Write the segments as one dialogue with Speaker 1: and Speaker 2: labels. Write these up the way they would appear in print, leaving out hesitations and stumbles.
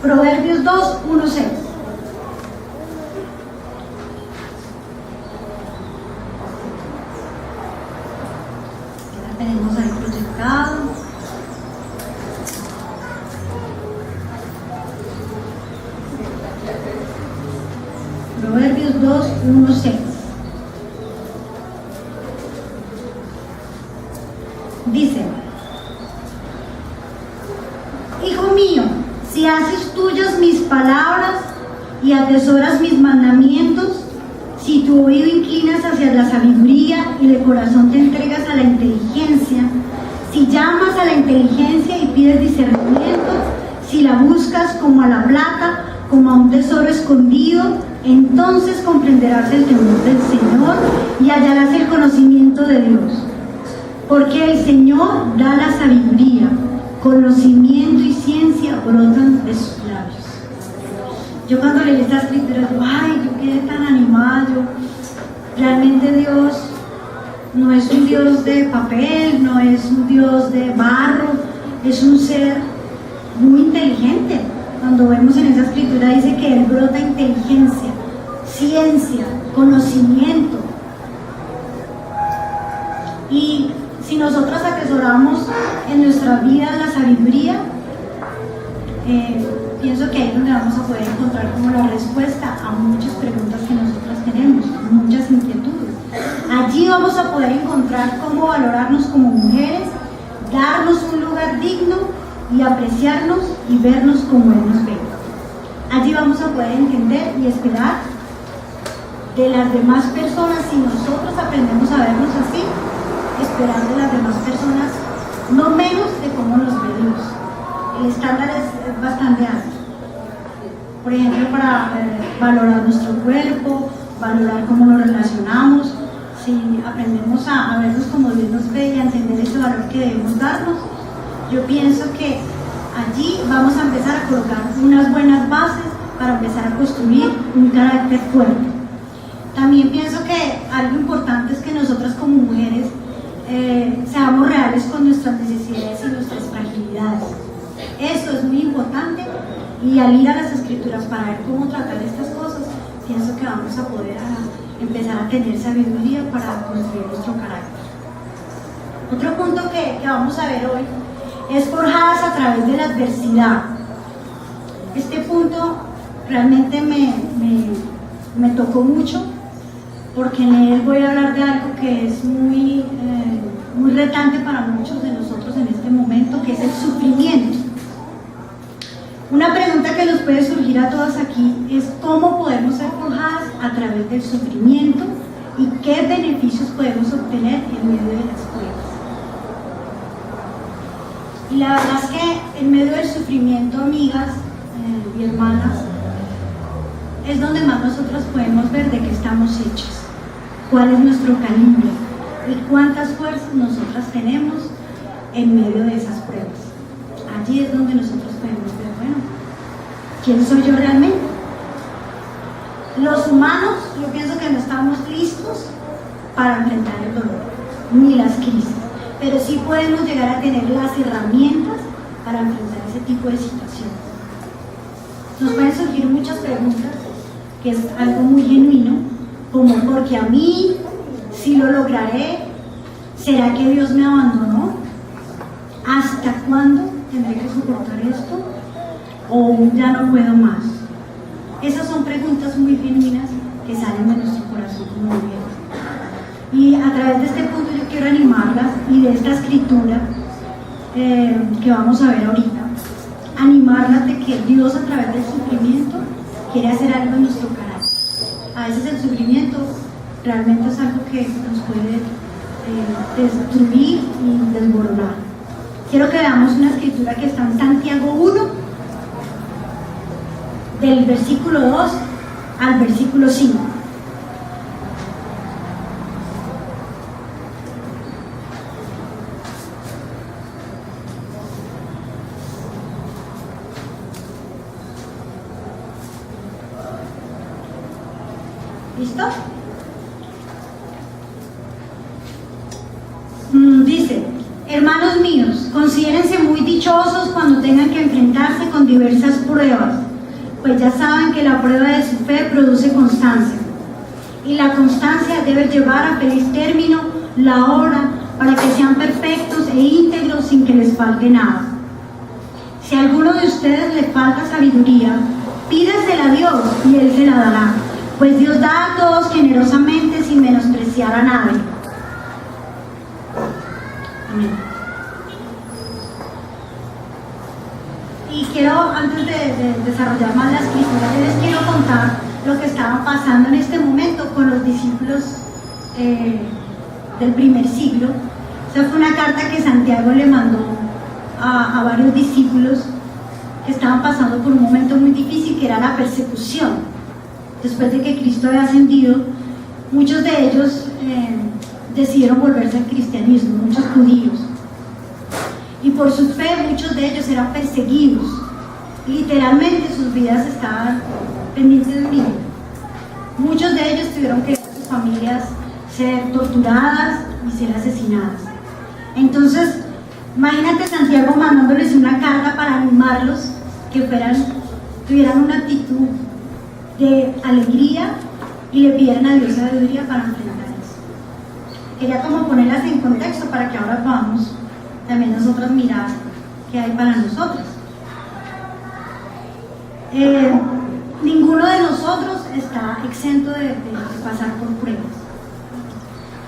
Speaker 1: Proverbios 2, 1, 6. Ya la tenemos ahí proyectado. Proverbios 2, 1, 6. Dice: Hijo mío, si haces tuyas mis palabras y atesoras mis mandamientos, si tu oído inclinas hacia la sabiduría y de corazón te entregas a la inteligencia, si llamas a la inteligencia y pides discernimiento, si la buscas como a la plata, como a un tesoro escondido, entonces comprenderás el temor del Señor y hallarás el conocimiento de Dios. Porque el Señor da la sabiduría, conocimiento y ciencia brotan de sus labios. Yo cuando leí esta escritura, ay, yo quedé tan animada. Realmente Dios no es un Dios de papel, no es un Dios de barro, es un ser muy inteligente. Cuando vemos en esa escritura dice que Él brota inteligencia, ciencia, conocimiento. Y si nosotros atesoramos en nuestra vida la sabiduría, pienso que ahí es donde vamos a poder encontrar como la respuesta a muchas preguntas que nosotras tenemos, muchas inquietudes. Allí vamos a poder encontrar cómo valorarnos como mujeres, darnos un lugar digno y apreciarnos y vernos como Él nos ve. Allí vamos a poder entender y esperar de las demás personas, si nosotros aprendemos a vernos así, esperar de las demás personas no menos de cómo nos ve Dios. El estándar es bastante alto. Por ejemplo, para valorar nuestro cuerpo, valorar cómo nos relacionamos, si aprendemos a vernos como Dios nos ve y a entender ese valor que debemos darnos, yo pienso que allí vamos a empezar a colocar unas buenas bases para empezar a construir un carácter fuerte. También pienso que algo importante es que nosotras como mujeres seamos reales con nuestras necesidades y nuestras fragilidades. Eso es muy importante, y al ir a las escrituras para ver cómo tratar estas cosas, pienso que vamos a poder empezar a tener sabiduría para construir nuestro carácter. Otro punto que vamos a ver hoy es forjadas a través de la adversidad. Este punto realmente me tocó mucho, porque en él voy a hablar de algo que es muy retante para muchos de nosotros en este momento, que es el sufrimiento. Una pregunta que nos puede surgir a todas aquí es cómo podemos ser forjadas a través del sufrimiento y qué beneficios podemos obtener en medio de las pruebas. Y la verdad es que en medio del sufrimiento, amigas y hermanas, es donde más nosotros podemos ver de qué estamos hechas, cuál es nuestro calibre y cuántas fuerzas nosotras tenemos en medio de esas pruebas. Allí es donde nosotros podemos ver, bueno, ¿quién soy yo realmente? Los humanos, yo pienso que no estamos listos para enfrentar el dolor, ni las crisis, pero sí podemos llegar a tener las herramientas para enfrentar ese tipo de situaciones. Nos pueden surgir muchas preguntas, que es algo muy genuino, como ¿porque a mí sí lo lograré? ¿Será que Dios me abandonó? ¿Hasta cuándo tendré que soportar esto? ¿O ya no puedo más? Esas son preguntas muy genuinas que salen de nuestro corazón como mujeres. Y a través de este punto yo quiero animarlas, y de esta escritura que vamos a ver ahorita, animarlas de que Dios a través del sufrimiento quiere hacer algo en nuestro carácter. A veces el sufrimiento realmente es algo que nos puede destruir y desbordar. Quiero que veamos una escritura que está en Santiago 1, del versículo 2 al versículo 5. ¿Listo? Dice: hermanos míos, considérense muy dichosos cuando tengan que enfrentarse con con diversas pruebas, pues ya saben que la prueba de su fe produce constancia, y la constancia debe llevar a feliz término la obra para que sean perfectos e íntegros sin que les falte nada. Si a alguno de ustedes le falta sabiduría, pídesela a Dios y Él se la dará, pues Dios da a todos generosamente sin menospreciar a nadie. Amén. Y quiero, antes de desarrollar más la escritura, yo les quiero contar lo que estaba pasando en este momento con los discípulos del primer siglo. Esa fue una carta que Santiago le mandó a varios discípulos que estaban pasando por un momento muy difícil, que era la persecución. Después de que Cristo había ascendido, muchos de ellos decidieron volverse al cristianismo, muchos judíos. Y por su fe muchos de ellos eran perseguidos. Literalmente sus vidas estaban pendientes de un hilo. Muchos de ellos tuvieron que ver a sus familias ser torturadas y ser asesinadas. Entonces, imagínate Santiago mandándoles una carta para animarlos, que tuvieran una actitud de alegría y le pidieran a Dios sabiduría para enfrentar eso. Quería como ponerlas en contexto para que ahora podamos también nosotros mirar qué hay para nosotros. Ninguno de nosotros está exento de pasar por pruebas.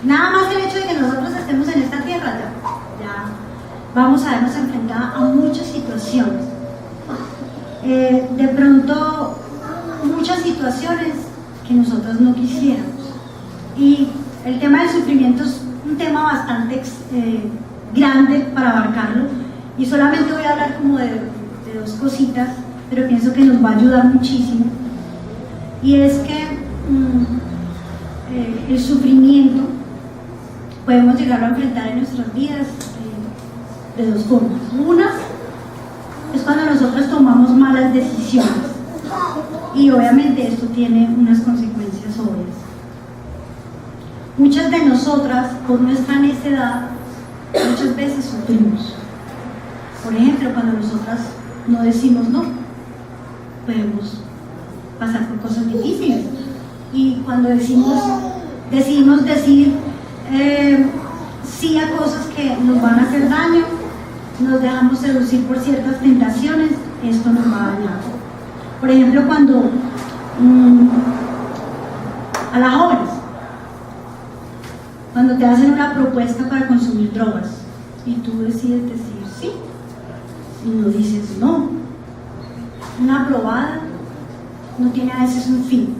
Speaker 1: Nada más el hecho de que nosotros estemos en esta tierra, ya vamos a vernos enfrentados a muchas situaciones. De pronto, muchas situaciones que nosotros no quisiéramos. Y el tema del sufrimiento es un tema bastante grande para abarcarlo, y solamente voy a hablar como de dos cositas, pero pienso que nos va a ayudar muchísimo. Y es que el sufrimiento podemos llegar a enfrentar en nuestras vidas de dos formas. Una es cuando nosotros tomamos malas decisiones, y obviamente esto tiene unas consecuencias obvias. Muchas de nosotras, por nuestra necedad, muchas veces sufrimos. Por ejemplo, cuando nosotras no decimos no, podemos pasar por cosas difíciles. Y cuando decidimos decir sí a cosas que nos van a hacer daño, nos dejamos seducir por ciertas tentaciones, esto nos va a dañar. Por ejemplo, cuando a las jóvenes, cuando te hacen una propuesta para consumir drogas y tú decides decir sí y no dices no, una aprobada no tiene a veces un fin.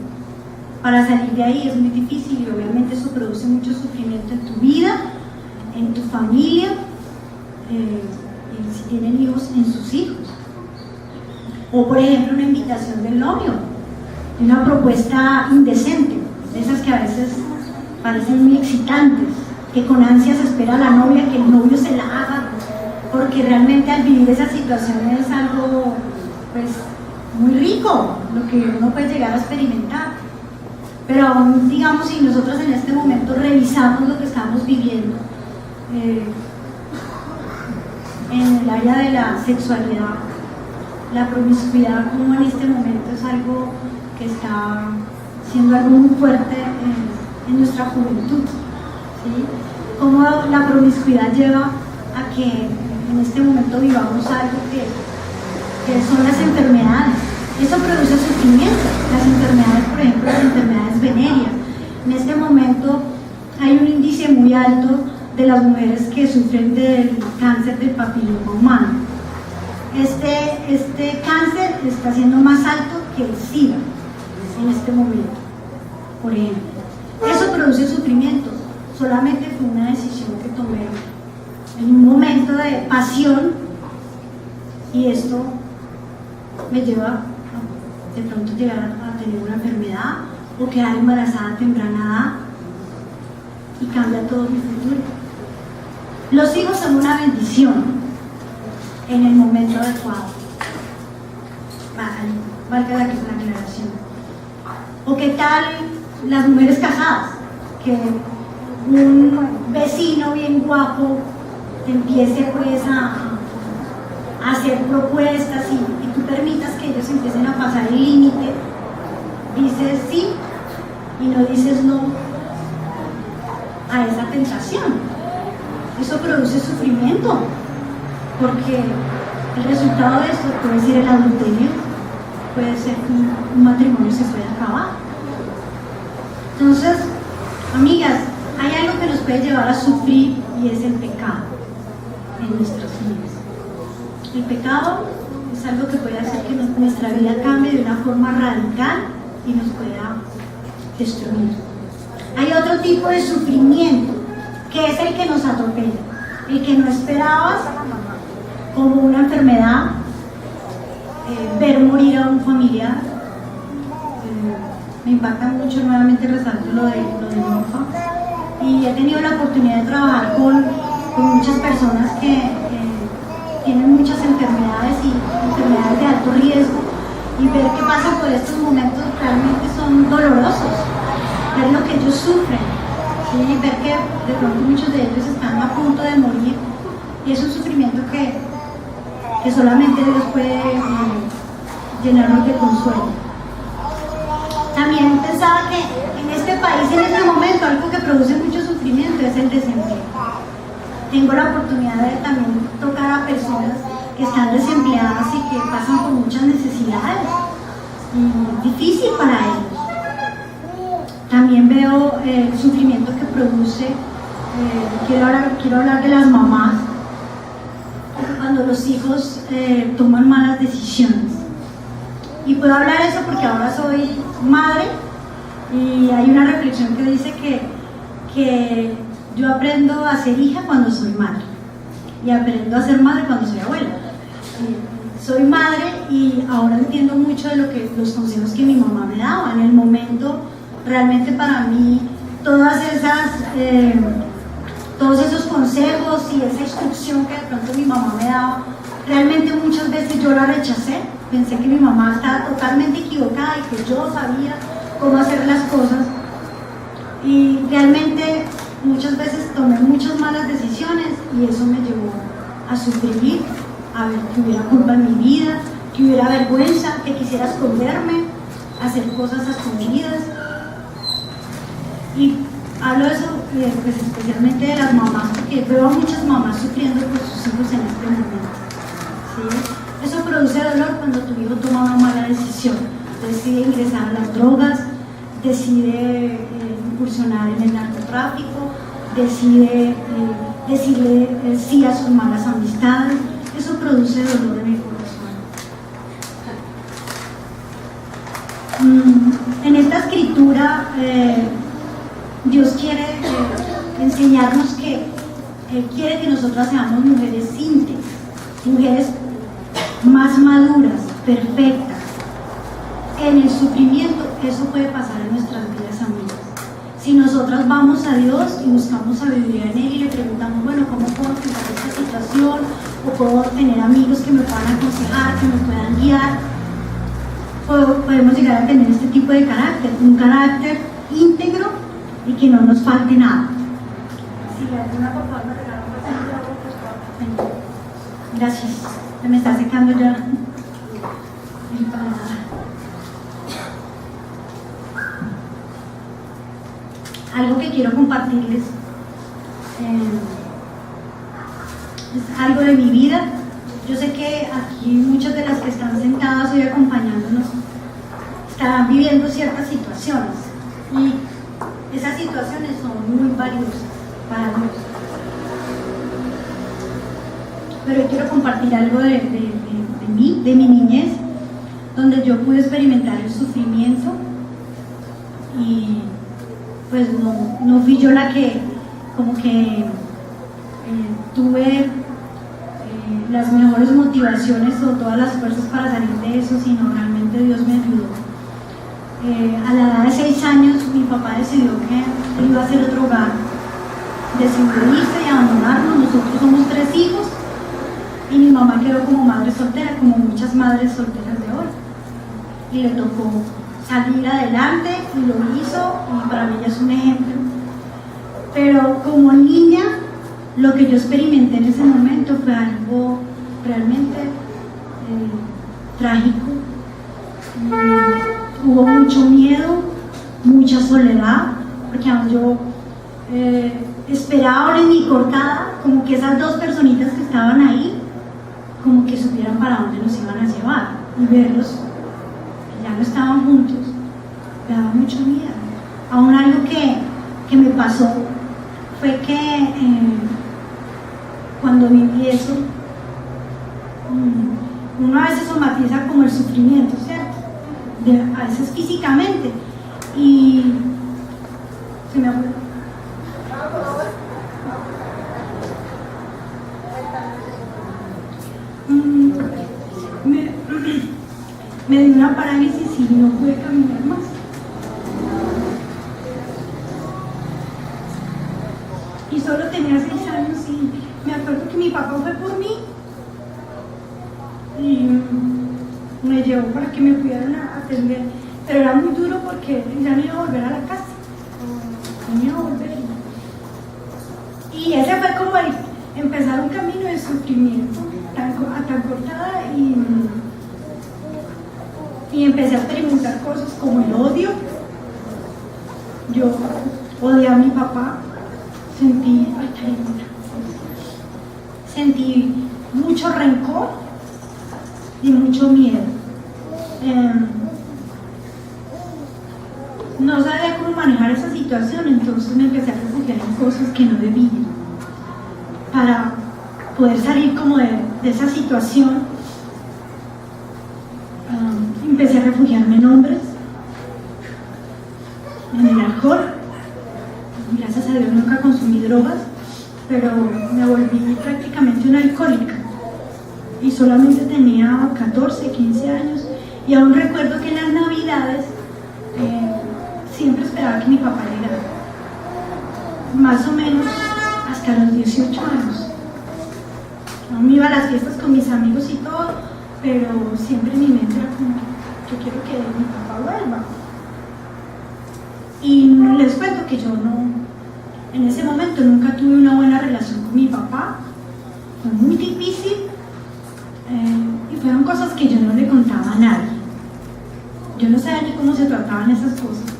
Speaker 1: Para salir de ahí es muy difícil, y obviamente eso produce mucho sufrimiento en tu vida, en tu familia, y si tienen hijos, en sus hijos. O por ejemplo, una invitación del novio, una propuesta indecente, de esas que a veces parecen muy excitantes, que con ansias espera la novia que el novio se la haga, porque realmente al vivir esa situación es algo pues muy rico, lo que uno puede llegar a experimentar. Pero aún, digamos, si nosotros en este momento revisamos lo que estamos viviendo en el área de la sexualidad, la promiscuidad, como en este momento es algo que está siendo algo muy fuerte en nuestra juventud, ¿sí? Cómo la promiscuidad lleva a que en este momento vivamos algo que son las enfermedades. Eso produce sufrimiento. Las enfermedades, por ejemplo, las enfermedades venéreas. En este momento hay un índice muy alto de las mujeres que sufren del cáncer del papiloma humano. Este cáncer está siendo más alto que el SIDA en este momento, por ejemplo. Eso produce sufrimiento. Solamente fue una decisión que tomé en un momento de pasión, y esto me lleva a de pronto llegar a tener una enfermedad o quedar embarazada a temprana edad, y cambia todo mi futuro. Los hijos son una bendición en el momento adecuado, valga la aclaración. O qué tal las mujeres casadas, que un vecino bien guapo te empiece pues a hacer propuestas, y tú te límite, dices sí y no dices no a esa tentación. Eso produce sufrimiento, porque el resultado de esto puede ser el adulterio, puede ser que un matrimonio se puede acabar. Entonces, amigas, hay algo que nos puede llevar a sufrir y es el pecado en nuestras vidas. El pecado es algo que puede hacer que nuestra vida cambie de una forma radical y nos pueda destruir. Hay otro tipo de sufrimiento que es el que nos atropella, el que no esperabas, como una enfermedad, ver morir a un familiar. Me impacta mucho, nuevamente resalto lo de Norfa, y he tenido la oportunidad de trabajar con muchas personas que tienen muchas enfermedades y enfermedades de alto riesgo, y ver que pasan por estos momentos realmente son dolorosos, ver lo que ellos sufren, ¿sí? Ver que de pronto muchos de ellos están a punto de morir, y es un sufrimiento que solamente Dios puede llenarnos de consuelo. También pensaba que en este país, en este momento, algo que produce mucho sufrimiento es el desempleo. Tengo la oportunidad de también tocar a personas que están desempleadas y que pasan por muchas necesidades, y difícil para ellos. También veo el sufrimiento que produce, quiero hablar de las mamás, cuando los hijos toman malas decisiones. Y puedo hablar de eso porque ahora soy madre, y hay una reflexión que dice que yo aprendo a ser hija cuando soy madre, y aprendo a ser madre cuando soy abuela. Soy madre y ahora entiendo mucho de los consejos que mi mamá me daba. En el momento, realmente para mí, todos esos consejos y esa instrucción que de pronto mi mamá me daba, realmente muchas veces yo la rechacé. Pensé que mi mamá estaba totalmente equivocada y que yo sabía cómo hacer las cosas, y realmente muchas veces tomé muchas malas decisiones, y eso me llevó a sufrir, a ver que hubiera culpa en mi vida, que hubiera vergüenza, que quisiera esconderme, hacer cosas escondidas. Y hablo de eso pues especialmente de las mamás, porque veo a muchas mamás sufriendo por sus hijos en este momento, ¿sí? Eso produce dolor cuando tu hijo toma una mala decisión, decide ingresar a las drogas, decide incursionar en el narcotráfico, decide decirle sí a sus malas amistades. Eso produce dolor en el corazón. En esta escritura Dios quiere enseñarnos que Él quiere que nosotras seamos mujeres íntegras, mujeres más maduras, perfectas. En el sufrimiento eso puede pasar en nuestras vidas, amigas. Si nosotras vamos a Dios y buscamos sabiduría en Él y le preguntamos, bueno, ¿cómo puedo enfrentar esta situación? O puedo tener amigos que me puedan aconsejar, que me puedan guiar. Podemos llegar a tener este tipo de carácter, un carácter íntegro y que no nos falte nada. Si alguna, por favor, me regalan un vasito de agua, por favor. Gracias. Se me está secando ya el paladar. Algo que quiero compartirles es algo de mi vida. Yo sé que aquí muchas de las que están sentadas hoy acompañándonos estarán viviendo ciertas situaciones, y esas situaciones son muy valiosas para Dios. Pero quiero compartir algo de mi niñez, donde yo pude experimentar el sufrimiento, y pues no fui yo la que como que tuve las mejores motivaciones o todas las fuerzas para salir de eso, sino realmente Dios me ayudó. A la edad de 6 años mi papá decidió que él iba a hacer otro hogar, decidió irse y abandonarnos. Nosotros somos 3 hijos y mi mamá quedó como madre soltera, como muchas madres solteras de hoy, y le tocó salir adelante y lo hizo, y para mí ella es un ejemplo. Pero como niña, lo que yo experimenté en ese momento fue algo realmente trágico. hubo mucho miedo, mucha soledad, porque aún yo esperaba en mi cortada, como que esas dos personitas que estaban ahí, como que supieran para dónde nos iban a llevar, y verlos, que ya no estaban juntos, me daba mucho miedo. Aún algo que me pasó fue que cuando viví eso, uno a veces somatiza como el sufrimiento, ¿cierto? A veces físicamente, y se me acuerda. Me dio una parálisis y no pude caminar más. Y solo tenía 6 años y me acuerdo que mi papá fue por mí y me llevó para que me pudieran atender, pero era muy duro porque ya no iba a volver a la casa, no iba a volver. Y ese fue como el empezar un camino de sufrimiento tan cortada, y empecé a experimentar cosas como el odio. Yo odié a mi papá, sentí mucho rencor y mucho miedo. No sabía cómo manejar esa situación, entonces me empecé a refugiar en cosas que no debía para poder salir como de esa situación. Empecé a refugiarme en hombres, en el alcohol. Gracias a Dios nunca consumí drogas, pero me volví prácticamente una alcohólica y solamente tenía 14, 15 años, y aún recuerdo que en las navidades siempre esperaba que mi papá llegara, más o menos hasta los 18 años. Aún iba a las fiestas con mis amigos y todo, pero siempre en mi mente era como, yo quiero que mi papá vuelva. Y les cuento que yo en ese momento nunca tuve una buena relación con mi papá, fue muy difícil, y fueron cosas que yo no le contaba a nadie. Yo no sabía ni cómo se trataban esas cosas,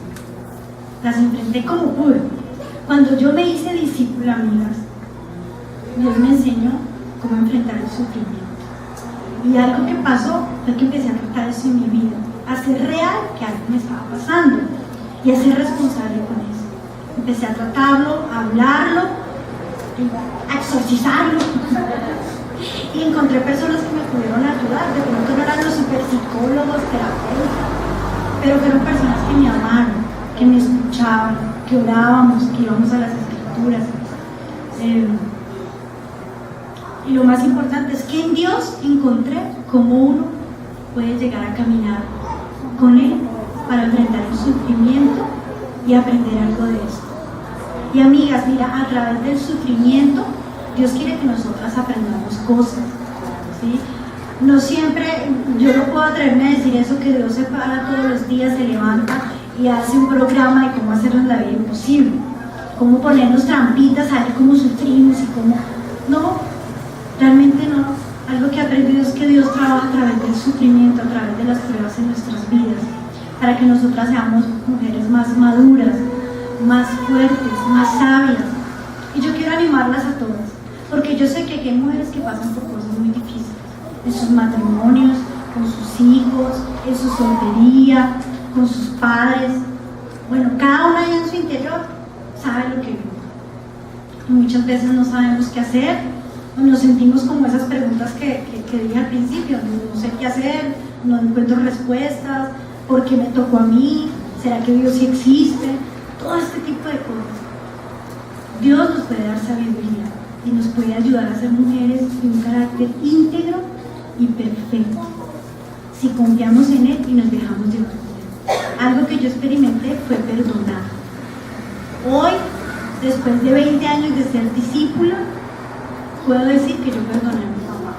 Speaker 1: las enfrenté como pude. Cuando yo me hice discípula, amigas, Dios me enseñó cómo enfrentar el sufrimiento. Y algo que pasó fue que empecé a tratar eso en mi vida, a ser real que algo me estaba pasando y a ser responsable con eso. Empecé a tratarlo, a hablarlo, a exorcizarlo. Y encontré personas que me pudieron ayudar. De pronto no eran los super psicólogos, terapeutas, pero fueron personas que me amaron, que me escuchaban, que orábamos, que íbamos a las escrituras. Y lo más importante es que en Dios encontré cómo uno puede llegar a caminar con Él para enfrentar el sufrimiento y aprender algo de esto. Y amigas, mira, a través del sufrimiento Dios quiere que nosotras aprendamos cosas, ¿sí? No siempre, yo no puedo atreverme a decir eso, que Dios se para todos los días, se levanta y hace un programa de cómo hacernos la vida imposible, cómo ponernos trampitas, a ver cómo sufrimos y cómo... No, realmente no. Algo que he aprendido es que Dios trabaja a través del sufrimiento, a través de las pruebas en nuestras vidas, para que nosotras seamos mujeres más maduras, más fuertes, más sabias. Y yo quiero animarlas a todas, porque yo sé que hay mujeres que pasan por cosas muy difíciles, en sus matrimonios, con sus hijos, en su soltería, con sus padres. Bueno, cada una en su interior sabe lo que vive. Y muchas veces no sabemos qué hacer, o nos sentimos como esas preguntas que dije al principio, no sé qué hacer, no encuentro respuestas, ¿por qué me tocó a mí? ¿Será que Dios sí existe? Todo este tipo de cosas. Dios nos puede dar sabiduría y nos puede ayudar a ser mujeres de un carácter íntegro y perfecto, si confiamos en Él y nos dejamos llevar por Él. Algo que yo experimenté fue perdonar. Hoy, después de 20 años de ser discípula, puedo decir que yo perdoné a mi papá.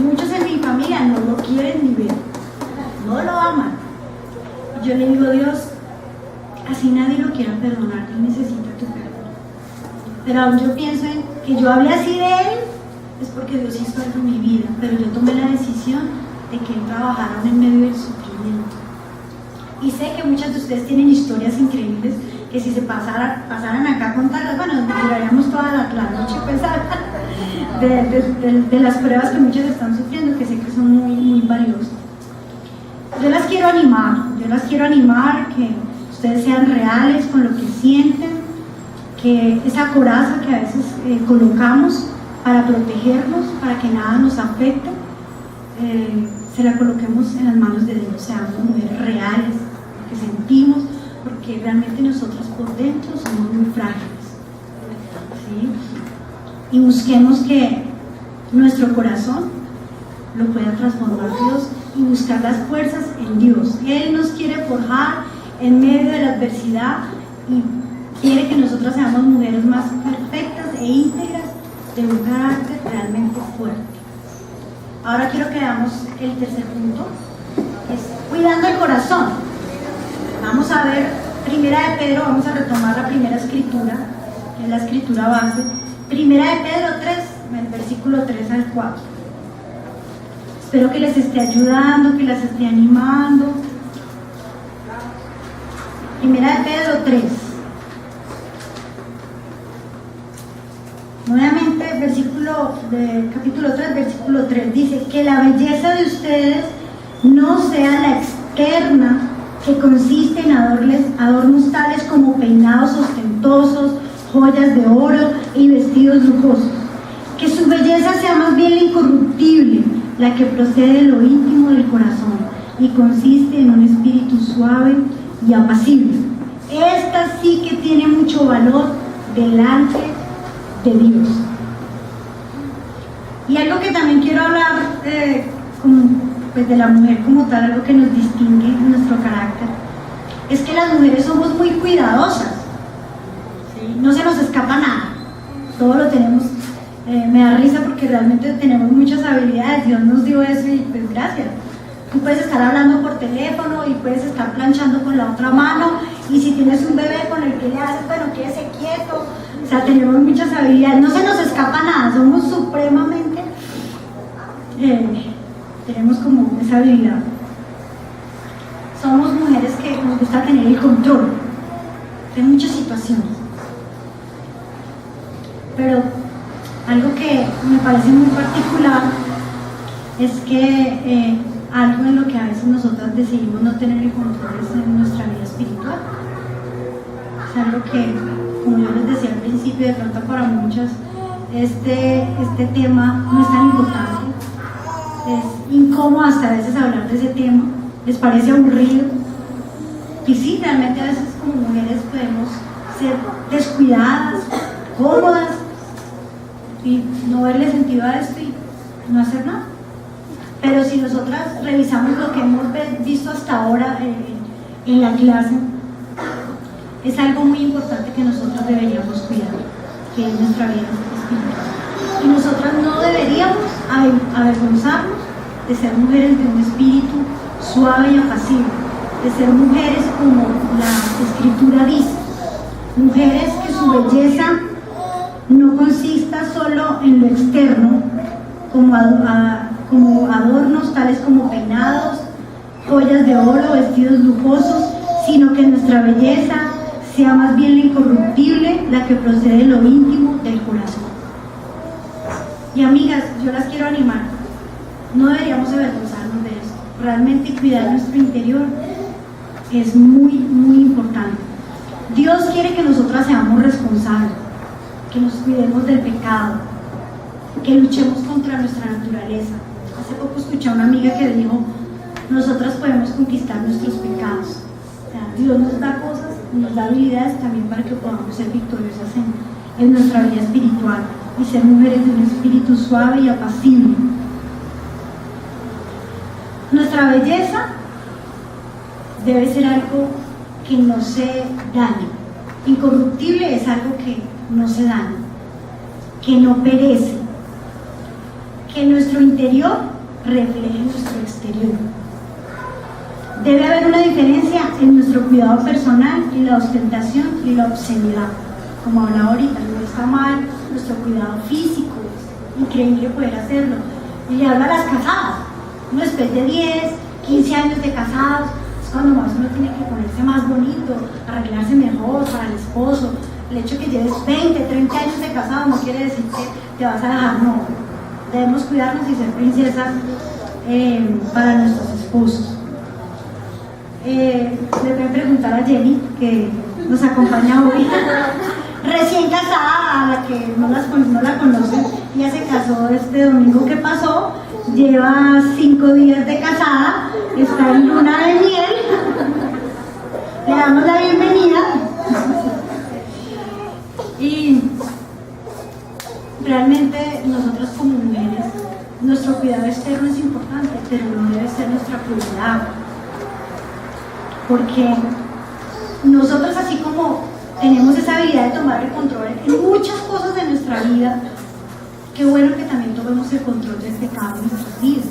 Speaker 1: Muchos en mi familia no lo quieren ni ver, no lo aman. Y yo le digo, Dios, así nadie lo quiera perdonar, Él necesita tu perdón. Pero aún yo pienso en que yo hablé así de Él, es porque Dios hizo algo en mi vida, pero yo tomé la decisión de que Él trabajara en medio del sufrimiento. Y sé que muchas de ustedes tienen historias increíbles que si se pasaran acá a contarlas, bueno, duraríamos toda la noche pensar de las pruebas que muchos están sufriendo, que sé que son muy, muy valiosas. Yo las quiero animar que ustedes sean reales con lo que sienten, que esa coraza que a veces colocamos para protegernos, para que nada nos afecte, se la coloquemos en las manos de Dios, seamos mujeres reales, que sentimos, porque realmente nosotras por dentro somos muy frágiles, ¿sí? Y busquemos que nuestro corazón lo pueda transformar Dios y buscar las fuerzas en Dios. Él nos quiere forjar en medio de la adversidad y quiere que nosotras seamos mujeres más perfectas e íntegras, de un carácter realmente fuerte. Ahora quiero que veamos el tercer punto, que es cuidando el corazón. Vamos a ver Primera de Pedro, vamos a retomar la primera escritura, que es la escritura base. Primera de Pedro 3, el versículo 3 al 4. Espero que les esté ayudando, que las esté animando. Primera de Pedro 3. Nuevamente, capítulo 3, versículo 3, dice que la belleza de ustedes no sea la externa, que consiste en adornos tales como peinados ostentosos, joyas de oro y vestidos lujosos. Que su belleza sea más bien la incorruptible, la que procede de lo íntimo del corazón y consiste en un espíritu suave y apacible. Esta sí que tiene mucho valor delante de Dios. Y algo que también quiero hablar pues de la mujer como tal, algo que nos distingue en nuestro carácter, es que las mujeres somos muy cuidadosas, ¿sí? No se nos escapa nada, todo lo tenemos. Me da risa porque realmente tenemos muchas habilidades, Dios nos dio eso y pues gracias. Tú puedes estar hablando por teléfono y puedes estar planchando con la otra mano, y si tienes un bebé con el que le haces, bueno, quédese quieto. O sea, tenemos muchas habilidades, no se nos escapa nada, somos supremamente, tenemos como esa habilidad. Somos mujeres que nos gusta tener el control de muchas situaciones. Pero algo que me parece muy particular es que algo en lo que a veces nosotras decidimos no tener el control es en nuestra vida espiritual. Es algo que, como yo les decía al principio, de pronto para muchas este tema no es tan importante, es incómodo hasta a veces hablar de ese tema, les parece aburrido, y sí, realmente a veces como mujeres podemos ser descuidadas, cómodas y no verle sentido a esto y no hacer nada. Pero si nosotras revisamos lo que hemos visto hasta ahora en la clase, es algo muy importante que nosotros deberíamos cuidar, que es nuestra vida espiritual. Y nosotras no deberíamos avergonzarnos de ser mujeres de un espíritu suave y apacible, de ser mujeres como la Escritura dice, mujeres que su belleza no consista solo en lo externo, como adornos tales como peinados, joyas de oro, vestidos lujosos, sino que nuestra belleza sea más bien la incorruptible, la que procede de lo íntimo del corazón. Y amigas, yo las quiero animar, no deberíamos avergonzarnos de esto. Realmente cuidar nuestro interior es muy, muy importante. Dios quiere que nosotras seamos responsables, que nos cuidemos del pecado, que luchemos contra nuestra naturaleza. Hace poco escuché a una amiga que dijo, nosotras podemos conquistar nuestros pecados. O sea, Dios nos da cosas, nos da habilidades también para que podamos ser victoriosas en nuestra vida espiritual y ser mujeres de un espíritu suave y apacible. Nuestra belleza debe ser algo que no se dañe. Incorruptible es algo que no se daña, que no perece, que nuestro interior refleje nuestro exterior. Debe haber una diferencia en nuestro cuidado personal y la ostentación y la obscenidad. Como hablaba ahorita, no está mal nuestro cuidado físico, es increíble poder hacerlo. Y le hablo a las casadas, después de 10, 15 años de casados, es cuando más uno tiene que ponerse más bonito, arreglarse mejor para el esposo. El hecho de que lleves 20, 30 años de casado no quiere decir que te vas a dejar, no. Debemos cuidarnos y ser princesas para nuestros esposos. Le voy a preguntar a Jenny, que nos acompaña hoy, recién casada, a la que no la conocen, ella se casó este domingo que pasó, lleva 5 días de casada, está en luna de miel, le damos la bienvenida y realmente nosotros como mujeres, nuestro cuidado externo es importante, pero no debe ser nuestra prioridad. Porque nosotros, así como tenemos esa habilidad de tomar el control en muchas cosas de nuestra vida, qué bueno que también tomemos el control de este cambio en nuestras vidas.